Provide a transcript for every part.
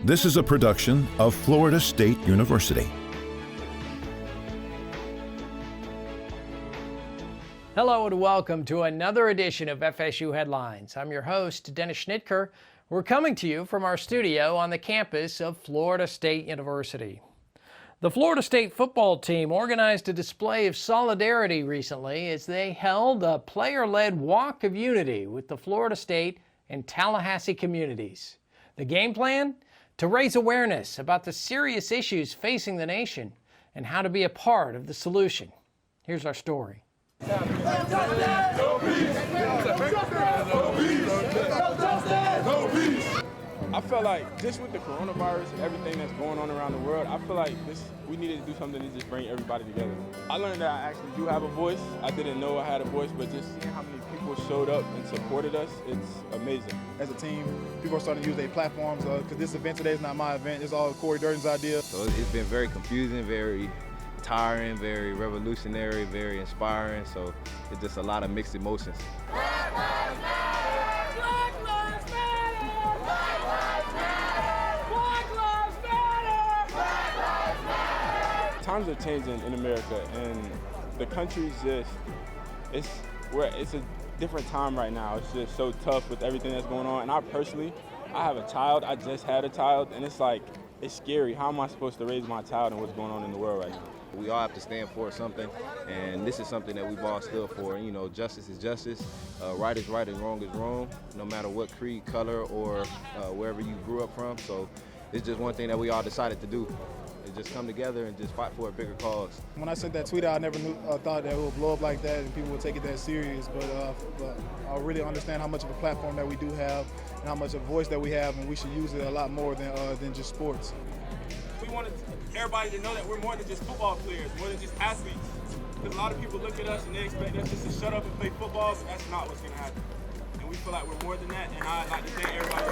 This is a production of Florida State University. Hello and welcome to another edition of FSU Headlines. I'm your host, Dennis Schnitker. We're coming to you from our studio on the campus of Florida State University. The Florida State football team organized a display of solidarity recently as they held a player-led walk of unity with the Florida State and Tallahassee communities. The game plan? To raise awareness about the serious issues facing the nation and how to be a part of the solution. Here's our story. I felt like just with the coronavirus and everything that's going on around the world, I feel like we needed to do something to just bring everybody together. I learned that I actually do have a voice. I didn't know I had a voice, but just seeing how many people showed up and supported us, it's amazing. As a team, people are starting to use their platforms because this event today is not my event. It's all Corey Durden's idea. So it's been very confusing, very tiring, very revolutionary, very inspiring. So it's just a lot of mixed emotions. Black Lives Matter! Black Lives Matter! Black Lives Matter! Black Lives Matter! Black Lives Matter! Times are changing in America, and the country's just, it's a different time right now. It's just so tough with everything that's going on. And I have a child. I just had a child, and it's like, it's scary. How am I supposed to raise my child and what's going on in the world right now? We all have to stand for something, and this is something that we've all stood for. You know, justice is justice, right is right and wrong is wrong, no matter what creed, color, or wherever you grew up from. So it's just one thing that we all decided to do. Just come together and just fight for a bigger cause. When I sent that tweet out, I never thought that it would blow up like that and people would take it that serious, but I really understand how much of a platform that we do have and how much of a voice that we have, and we should use it a lot more than just sports. We wanted everybody to know that we're more than just football players, more than just athletes. Because a lot of people look at us and they expect us just to shut up and play football, but that's not what's going to happen. And we feel like we're more than that, and I'd like to thank everybody.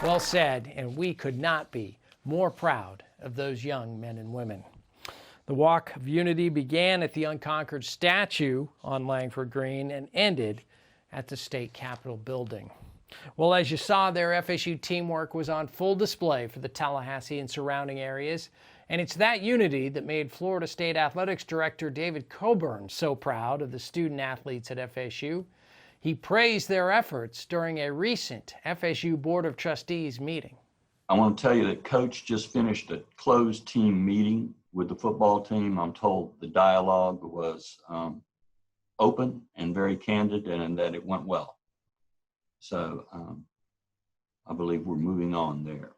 Well said, and we could not be more proud of those young men and women. The Walk of Unity began at the Unconquered statue on Langford Green and ended at the State Capitol building. Well, as you saw there, FSU teamwork was on full display for the Tallahassee and surrounding areas, and it's that unity that made Florida State Athletics Director David Coburn so proud of the student athletes at FSU. He praised their efforts during a recent FSU Board of Trustees meeting. I want to tell you that Coach just finished a closed team meeting with the football team. I'm told the dialogue was open and very candid and that it went well. So I believe we're moving on there.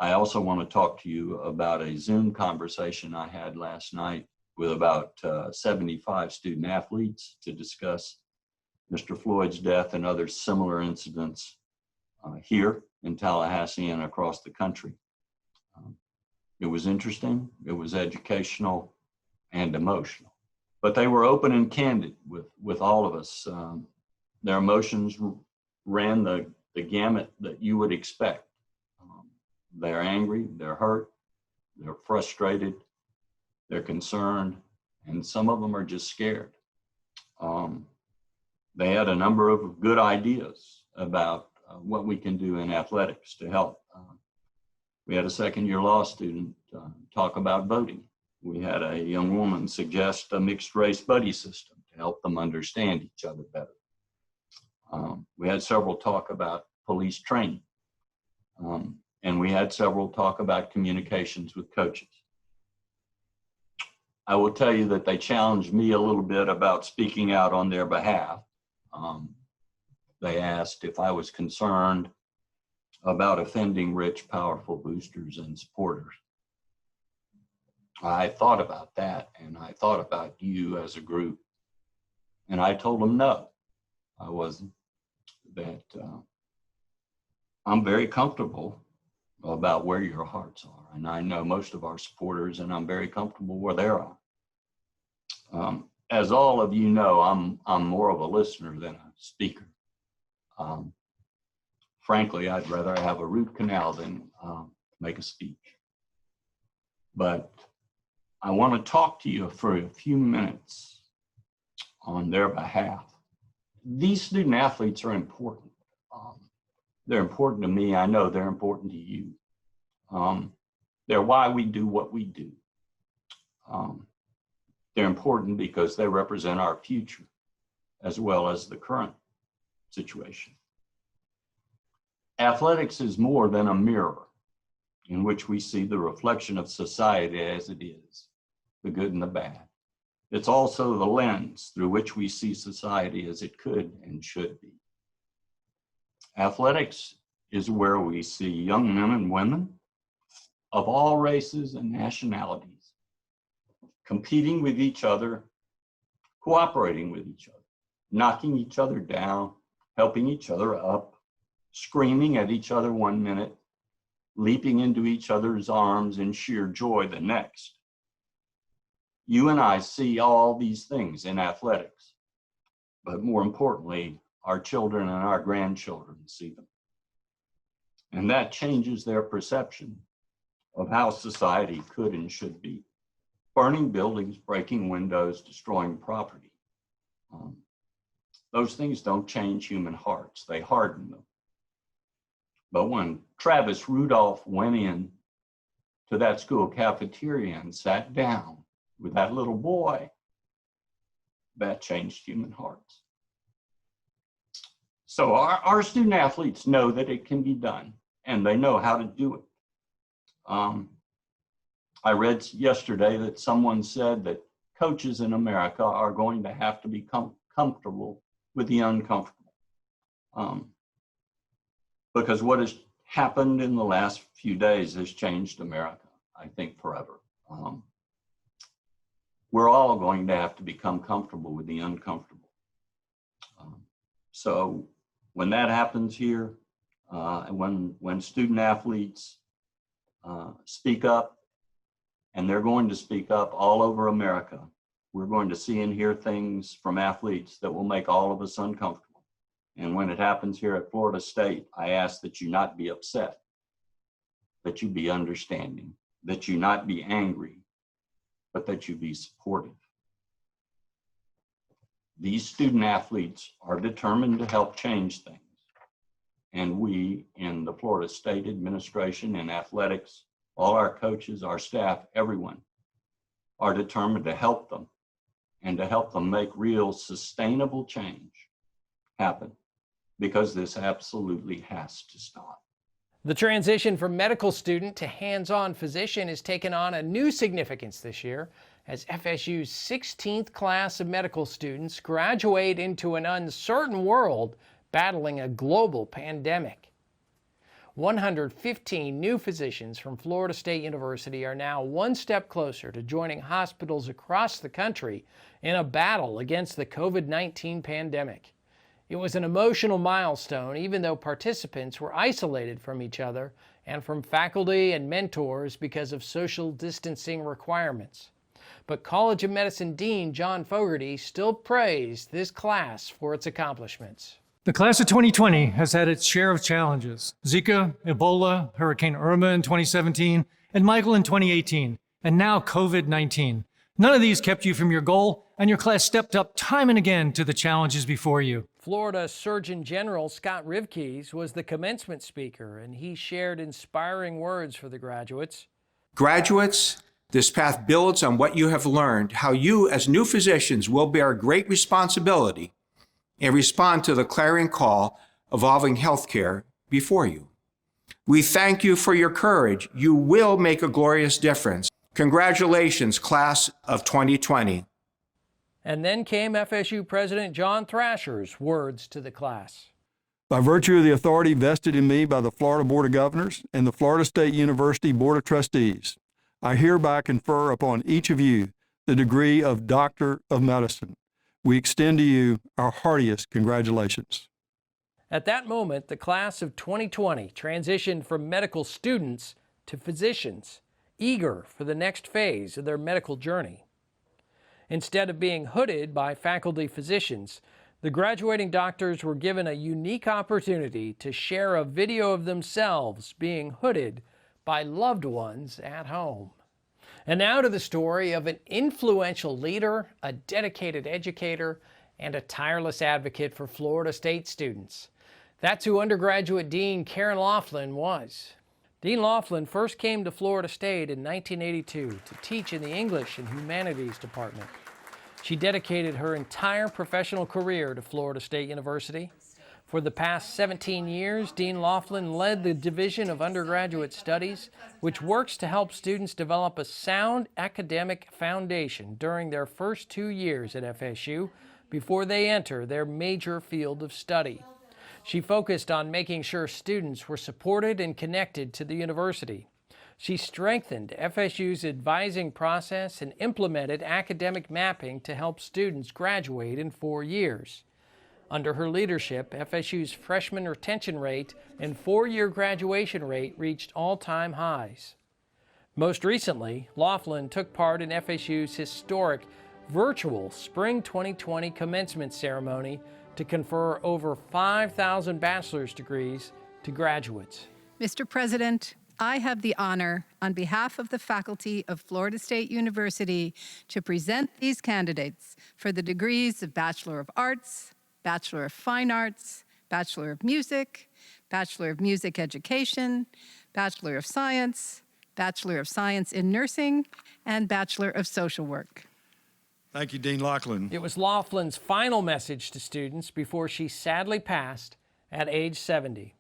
I also want to talk to you about a Zoom conversation I had last night with about 75 student athletes to discuss Mr. Floyd's death and other similar incidents here in Tallahassee and across the country. It was interesting, it was educational and emotional, but they were open and candid with all of us. Their emotions ran the gamut that you would expect. They're angry, they're hurt, they're frustrated, they're concerned, and some of them are just scared. They had a number of good ideas about what we can do in athletics to help. We had a second-year law student talk about voting. We had a young woman suggest a mixed-race buddy system to help them understand each other better. We had several talk about police training, and we had several talk about communications with coaches. I will tell you that they challenged me a little bit about speaking out on their behalf. They asked if I was concerned about offending rich, powerful boosters and supporters. I thought about that, and I thought about you as a group, and I told them no, I wasn't. That I'm very comfortable about where your hearts are, and I know most of our supporters, and I'm very comfortable where they are. As all of you know, I'm more of a listener than a speaker. Frankly, I'd rather have a root canal than make a speech. But I want to talk to you for a few minutes on their behalf. These student athletes are important. They're important to me. I know they're important to you. They're why we do what we do. They're important because they represent our future as well as the current situation. Athletics is more than a mirror in which we see the reflection of society as it is, the good and the bad. It's also the lens through which we see society as it could and should be. Athletics is where we see young men and women of all races and nationalities competing with each other, cooperating with each other, knocking each other down, helping each other up, screaming at each other one minute, leaping into each other's arms in sheer joy the next. You and I see all these things in athletics, but more importantly, our children and our grandchildren see them. And that changes their perception of how society could and should be. Burning buildings, breaking windows, destroying property. Those things don't change human hearts, they harden them. But when Travis Rudolph went in to that school cafeteria and sat down with that little boy, that changed human hearts. So our student athletes know that it can be done, and they know how to do it. I read yesterday that someone said that coaches in America are going to have to become comfortable with the uncomfortable. Because what has happened in the last few days has changed America, I think, forever. We're all going to have to become comfortable with the uncomfortable. So when that happens here, when student athletes speak up, and they're going to speak up all over America, we're going to see and hear things from athletes that will make all of us uncomfortable. And when it happens here at Florida State, I ask that you not be upset, that you be understanding, that you not be angry, but that you be supportive. These student athletes are determined to help change things. And we in the Florida State administration and athletics, all our coaches, our staff, everyone are determined to help them and to help them make real sustainable change happen, because this absolutely has to stop. The transition from medical student to hands-on physician has taken on a new significance this year as FSU's 16th class of medical students graduate into an uncertain world battling a global pandemic. 115 new physicians from Florida State University are now one step closer to joining hospitals across the country in a battle against the COVID-19 pandemic. It was an emotional milestone, even though participants were isolated from each other and from faculty and mentors because of social distancing requirements. But College of Medicine Dean John Fogarty still praised this class for its accomplishments. The class of 2020 has had its share of challenges. Zika, Ebola, Hurricane Irma in 2017, and Michael in 2018, and now COVID-19. None of these kept you from your goal, and your class stepped up time and again to the challenges before you. Florida Surgeon General Scott Rivkees was the commencement speaker, and he shared inspiring words for the graduates. Graduates, this path builds on what you have learned, how you as new physicians will bear great responsibility and respond to the clarion call evolving healthcare before you. We thank you for your courage. You will make a glorious difference. Congratulations, class of 2020. And then came FSU President John Thrasher's words to the class. By virtue of the authority vested in me by the Florida Board of Governors and the Florida State University Board of Trustees, I hereby confer upon each of you the degree of Doctor of Medicine. We extend to you our heartiest congratulations. At that moment, the class of 2020 transitioned from medical students to physicians, eager for the next phase of their medical journey. Instead of being hooded by faculty physicians, the graduating doctors were given a unique opportunity to share a video of themselves being hooded by loved ones at home. And now to the story of an influential leader, a dedicated educator, and a tireless advocate for Florida State students. That's who undergraduate Dean Karen Laughlin was. Dean Laughlin first came to Florida State in 1982 to teach in the English and Humanities department. She dedicated her entire professional career to Florida State University. For the past 17 years, Dean Laughlin led the Division of Undergraduate Studies, which works to help students develop a sound academic foundation during their first 2 years at FSU before they enter their major field of study. She focused on making sure students were supported and connected to the university. She strengthened FSU's advising process and implemented academic mapping to help students graduate in 4 years. Under her leadership, FSU's freshman retention rate and 4-year graduation rate reached all-time highs. Most recently, Laughlin took part in FSU's historic virtual Spring 2020 commencement ceremony to confer over 5,000 bachelor's degrees to graduates. Mr. President, I have the honor, on behalf of the faculty of Florida State University, to present these candidates for the degrees of Bachelor of Arts, Bachelor of Fine Arts, Bachelor of Music Education, Bachelor of Science in Nursing, and Bachelor of Social Work. Thank you, Dean Laughlin. It was Laughlin's final message to students before she sadly passed at age 70.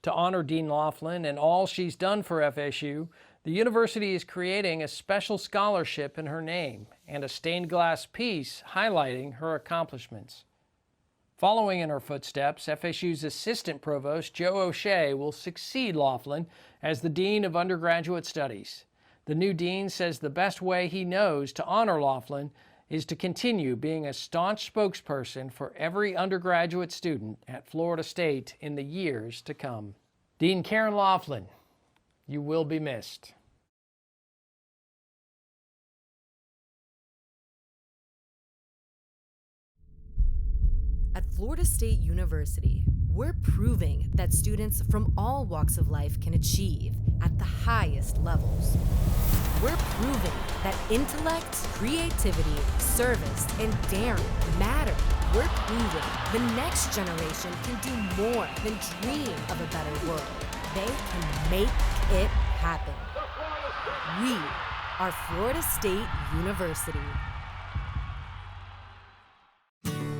To honor Dean Laughlin and all she's done for FSU, the university is creating a special scholarship in her name and a stained glass piece highlighting her accomplishments. Following in her footsteps, FSU's Assistant Provost Joe O'Shea will succeed Laughlin as the Dean of Undergraduate Studies. The new dean says the best way he knows to honor Laughlin is to continue being a staunch spokesperson for every undergraduate student at Florida State in the years to come. Dean Karen Laughlin, you will be missed. At Florida State University, we're proving that students from all walks of life can achieve at the highest levels. We're proving that intellect, creativity, service, and daring matter. We're proving the next generation can do more than dream of a better world. They can make it happen. We are Florida State University.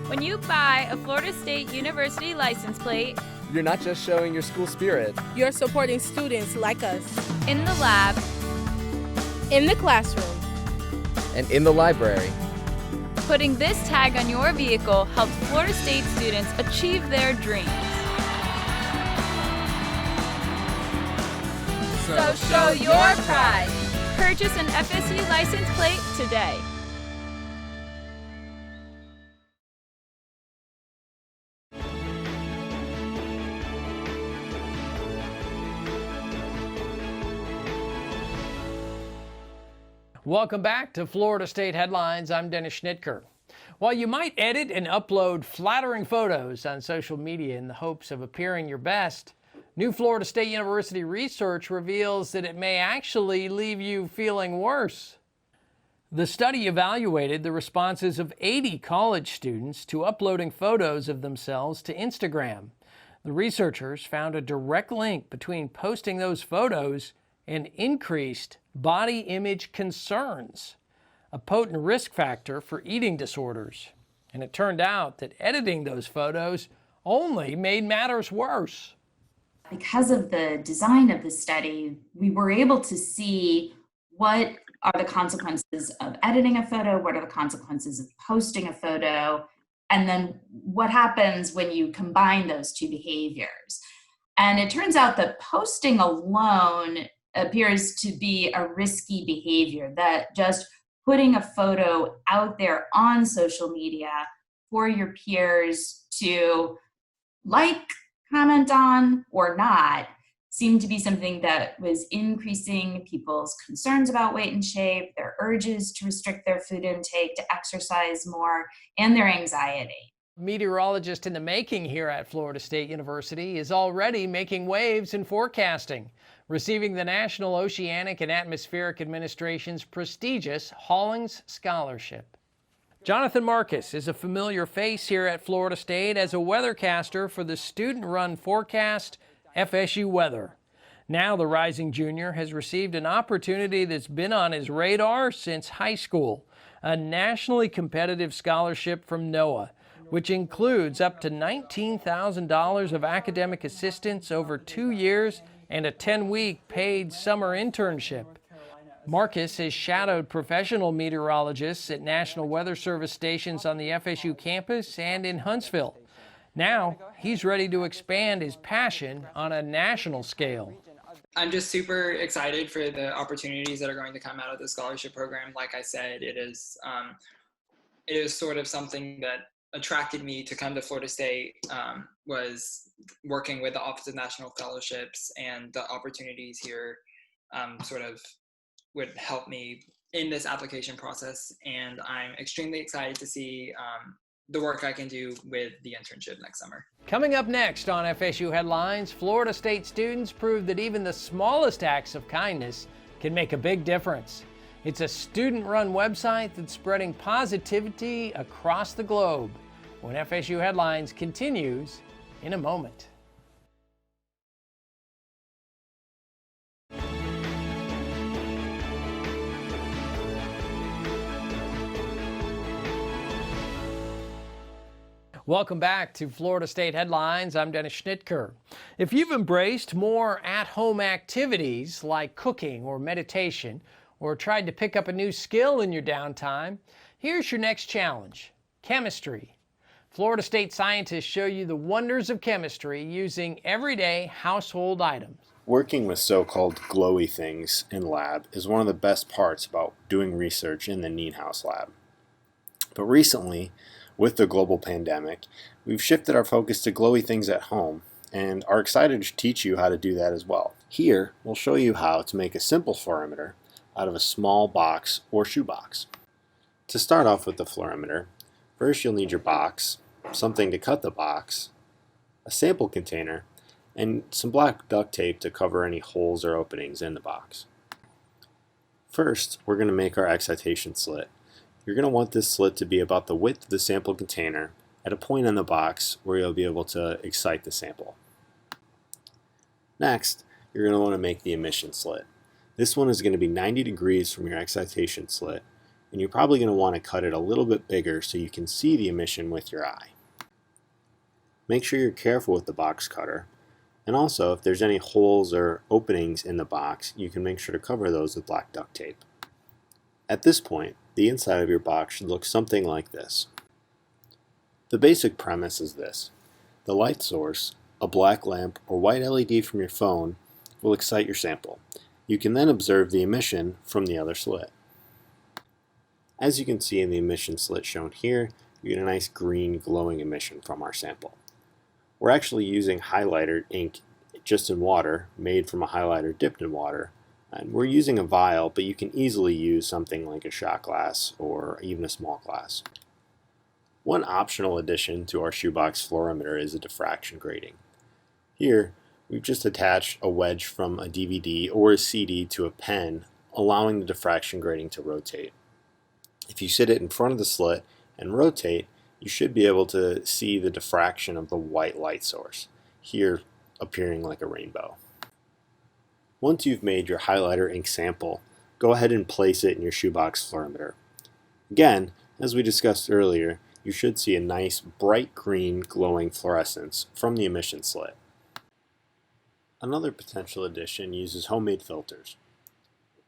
When you buy a Florida State University license plate, you're not just showing your school spirit. You're supporting students like us. In the lab, in the classroom, and in the library. Putting this tag on your vehicle helps Florida State students achieve their dreams. So show your pride. Purchase an FSU license plate today. Welcome back to Florida State Headlines. I'm Dennis Schnitker. While you might edit and upload flattering photos on social media in the hopes of appearing your best, new Florida State University research reveals that it may actually leave you feeling worse. The study evaluated the responses of 80 college students to uploading photos of themselves to Instagram. The researchers found a direct link between posting those photos and increased body image concerns, a potent risk factor for eating disorders. And it turned out that editing those photos only made matters worse. Because of the design of the study, we were able to see what are the consequences of editing a photo, what are the consequences of posting a photo, and then what happens when you combine those two behaviors. And it turns out that posting alone appears to be a risky behavior, that just putting a photo out there on social media for your peers to like, comment on, or not seemed to be something that was increasing people's concerns about weight and shape, their urges to restrict their food intake, to exercise more, and their anxiety. Meteorologist in the making here at Florida State University is already making waves in forecasting, receiving the National Oceanic and Atmospheric Administration's prestigious Hollings Scholarship. Jonathan Marcus is a familiar face here at Florida State as a weathercaster for the student-run forecast FSU Weather. Now the rising junior has received an opportunity that's been on his radar since high school, a nationally competitive scholarship from NOAA, which includes up to $19,000 of academic assistance over 2 years and a 10-week paid summer internship. Marcus has shadowed professional meteorologists at National Weather Service stations on the FSU campus and in Huntsville. Now, he's ready to expand his passion on a national scale. I'm just super excited for the opportunities that are going to come out of the scholarship program. Like I said, it is sort of something that attracted me to come to Florida State, was working with the Office of National Scholarships, and the opportunities here sort of would help me in this application process. And I'm extremely excited to see the work I can do with the internship next summer. Coming up next on FSU Headlines, Florida State students prove that even the smallest acts of kindness can make a big difference. It's a student-run website that's spreading positivity across the globe. When FSU Headlines continues in a moment. Welcome back to Florida State Headlines. I'm Dennis Schnitker. If you've embraced more at-home activities like cooking or meditation, or tried to pick up a new skill in your downtime, here's your next challenge: chemistry. Florida State scientists show you the wonders of chemistry using everyday household items. Working with so-called glowy things in lab is one of the best parts about doing research in the Nienhaus lab. But recently, with the global pandemic, we've shifted our focus to glowy things at home and are excited to teach you how to do that as well. Here, we'll show you how to make a simple fluorimeter out of a small box or shoebox. To start off with the fluorimeter, first you'll need your box, something to cut the box, a sample container, and some black duct tape to cover any holes or openings in the box. First, we're going to make our excitation slit. You're going to want this slit to be about the width of the sample container at a point on the box where you'll be able to excite the sample. Next, you're going to want to make the emission slit. This one is going to be 90 degrees from your excitation slit, and you're probably going to want to cut it a little bit bigger so you can see the emission with your eye. Make sure you're careful with the box cutter, and also if there's any holes or openings in the box, you can make sure to cover those with black duct tape. At this point, the inside of your box should look something like this. The basic premise is this: the light source, a black lamp or white LED from your phone, will excite your sample. You can then observe the emission from the other slit. As you can see in the emission slit shown here, you get a nice green glowing emission from our sample. We're actually using highlighter ink just in water, made from a highlighter dipped in water. And we're using a vial, but you can easily use something like a shot glass or even a small glass. One optional addition to our shoebox fluorimeter is a diffraction grating. Here, we've just attached a wedge from a DVD or a CD to a pen, allowing the diffraction grating to rotate. If you sit it in front of the slit and rotate, you should be able to see the diffraction of the white light source, here appearing like a rainbow. Once you've made your highlighter ink sample, go ahead and place it in your shoebox fluorimeter. Again, as we discussed earlier, you should see a nice bright green glowing fluorescence from the emission slit. Another potential addition uses homemade filters.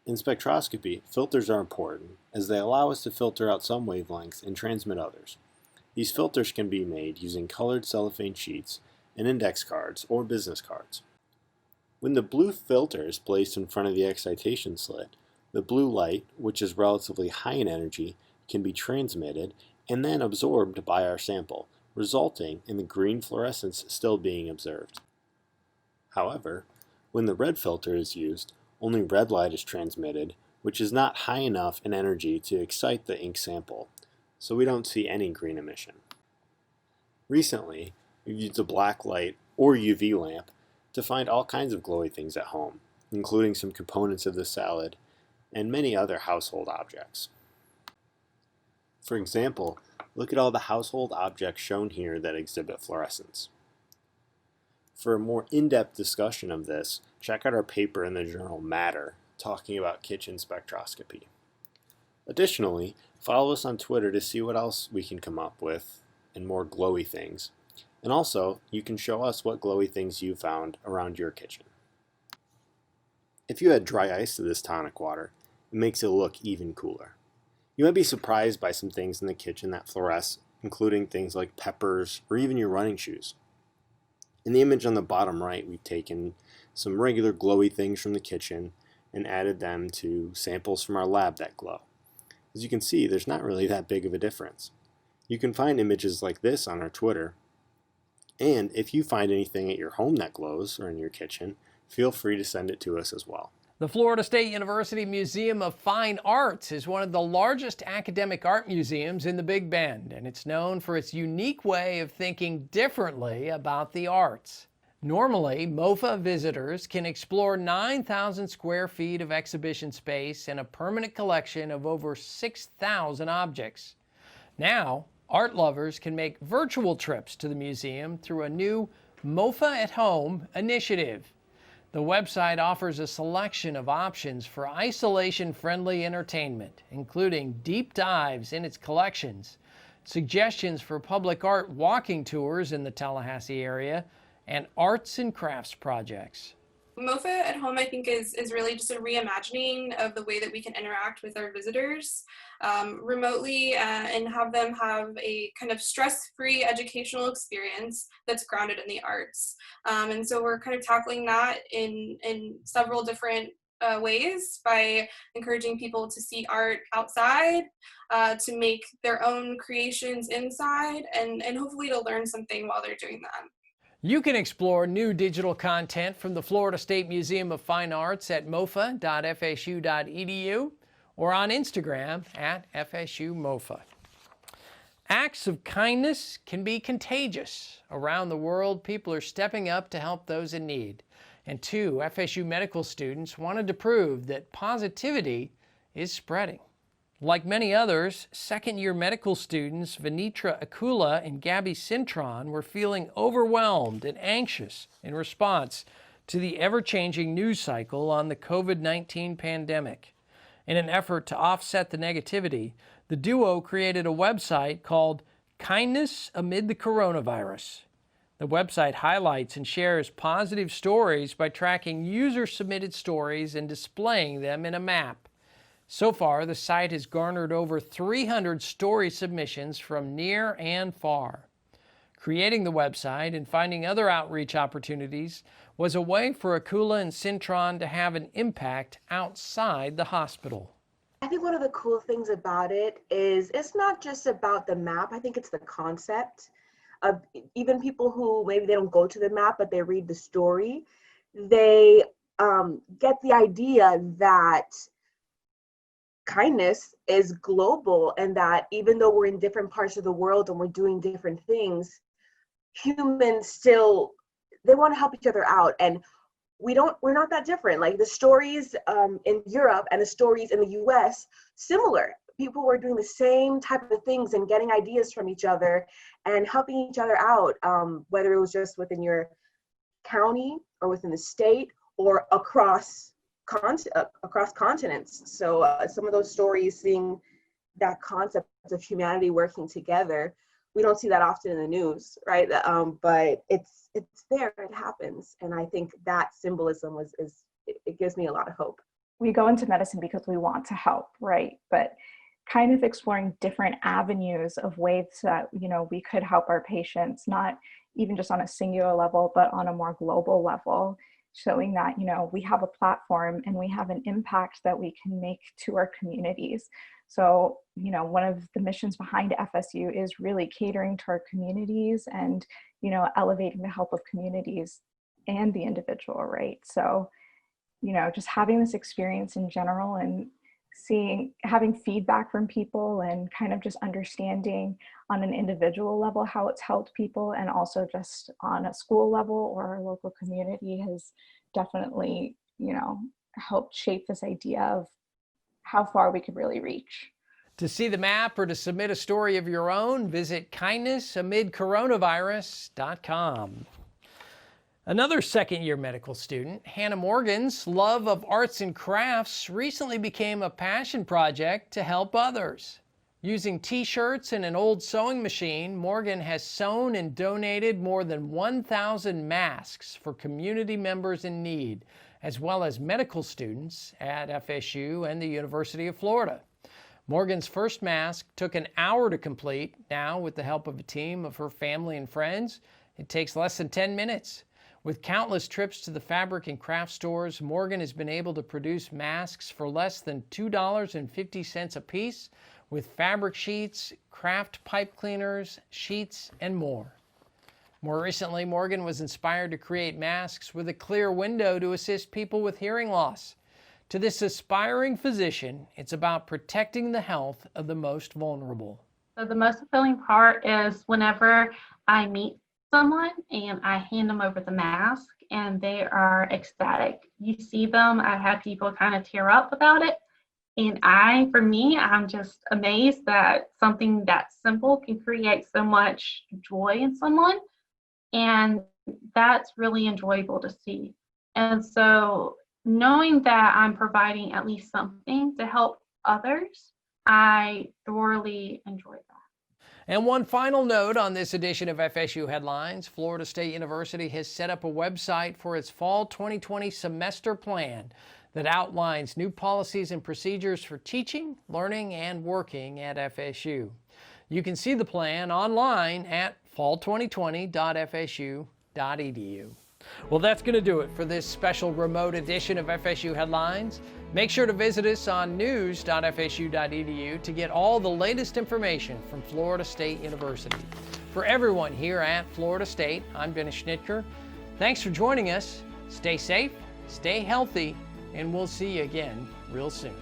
In spectroscopy, filters are important as they allow us to filter out some wavelengths and transmit others. These filters can be made using colored cellophane sheets and index cards or business cards. When the blue filter is placed in front of the excitation slit, the blue light, which is relatively high in energy, can be transmitted and then absorbed by our sample, resulting in the green fluorescence still being observed. However, when the red filter is used, only red light is transmitted, which is not high enough in energy to excite the ink sample, so we don't see any green emission. Recently, we've used a black light or UV lamp to find all kinds of glowy things at home, including some components of the salad and many other household objects. For example, look at all the household objects shown here that exhibit fluorescence. For a more in-depth discussion of this, check out our paper in the journal Matter, talking about kitchen spectroscopy. Additionally, follow us on Twitter to see what else we can come up with and more glowy things. And also, you can show us what glowy things you found around your kitchen. If you add dry ice to this tonic water, it makes it look even cooler. You might be surprised by some things in the kitchen that fluoresce, including things like peppers or even your running shoes. In the image on the bottom right, we've taken some regular glowy things from the kitchen and added them to samples from our lab that glow. As you can see, there's not really that big of a difference. You can find images like this on our Twitter, and if you find anything at your home that glows or in your kitchen, feel free to send it to us as well. The Florida State University Museum of Fine Arts is one of the largest academic art museums in the Big Bend, and it's known for its unique way of thinking differently about the arts. Normally, MOFA visitors can explore 9,000 square feet of exhibition space and a permanent collection of over 6,000 objects. Now, art lovers can make virtual trips to the museum through a new MOFA at Home initiative. The website offers a selection of options for isolation-friendly entertainment, including deep dives in its collections, suggestions for public art walking tours in the Tallahassee area, and arts and crafts projects. MOFA at Home, I think, is really just a reimagining of the way that we can interact with our visitors remotely and have them have a kind of stress-free educational experience that's grounded in the arts. And so we're kind of tackling that in several different ways by encouraging people to see art outside, to make their own creations inside, and hopefully to learn something while they're doing that. You can explore new digital content from the Florida State Museum of Fine Arts at mofa.fsu.edu or on Instagram at FSUMofa. Acts of kindness can be contagious. Around the world, people are stepping up to help those in need. And 2 FSU medical students wanted to prove that positivity is spreading. Like many others, second-year medical students Venitra Akula and Gabby Cintron were feeling overwhelmed and anxious in response to the ever-changing news cycle on the COVID-19 pandemic. In an effort to offset the negativity, the duo created a website called Kindness Amid the Coronavirus. The website highlights and shares positive stories by tracking user-submitted stories and displaying them in a map. So far, the site has garnered over 300 story submissions from near and far. Creating the website and finding other outreach opportunities was a way for Akula and Cintron to have an impact outside the hospital. I think one of the cool things about it is it's not just about the map. I think it's the concept of even people who maybe they don't go to the map, but they read the story. They get the idea that kindness is global, and that even though we're in different parts of the world and we're doing different things, humans still, they want to help each other out, and we're not that different. Like the stories in Europe and the stories in the US, similar. People were doing the same type of things and getting ideas from each other and helping each other out, whether it was just within your county or within the state or across continents. So some of those stories, seeing that concept of humanity working together, we don't see that often in the news, right? But it's there, it happens, and I think that symbolism it gives me a lot of hope. We go into medicine because we want to help, right? But kind of exploring different avenues of ways that we could help our patients, not even just on a singular level, but on a more global level. Showing that, we have a platform and we have an impact that we can make to our communities. So, one of the missions behind FSU is really catering to our communities and, elevating the help of communities and the individual, right? So, just having this experience in general and having feedback from people and kind of just understanding on an individual level how it's helped people, and also just on a school level or our local community has definitely, helped shape this idea of how far we could really reach. To see the map or to submit a story of your own, visit kindnessamidcoronavirus.com. Another second-year medical student, Hannah Morgan's love of arts and crafts recently became a passion project to help others. Using t-shirts and an old sewing machine, Morgan has sewn and donated more than 1,000 masks for community members in need, as well as medical students at FSU and the University of Florida. Morgan's first mask took an hour to complete. Now, with the help of a team of her family and friends, it takes less than 10 minutes. With countless trips to the fabric and craft stores, Morgan has been able to produce masks for less than $2.50 a piece, with fabric sheets, craft pipe cleaners, sheets, and more. More recently, Morgan was inspired to create masks with a clear window to assist people with hearing loss. To this aspiring physician, it's about protecting the health of the most vulnerable. So the most fulfilling part is whenever I meet someone and I hand them over the mask and they are ecstatic. You see them, I have people kind of tear up about it. And for me, I'm just amazed that something that simple can create so much joy in someone. And that's really enjoyable to see. And so knowing that I'm providing at least something to help others, I thoroughly enjoy that. And one final note on this edition of FSU Headlines, Florida State University has set up a website for its fall 2020 semester plan that outlines new policies and procedures for teaching, learning, and working at FSU. You can see the plan online at fall2020.fsu.edu. Well, that's going to do it for this special remote edition of FSU Headlines. Make sure to visit us on news.fsu.edu to get all the latest information from Florida State University. For everyone here at Florida State, I'm Dennis Schnitker. Thanks for joining us. Stay safe, stay healthy, and we'll see you again real soon.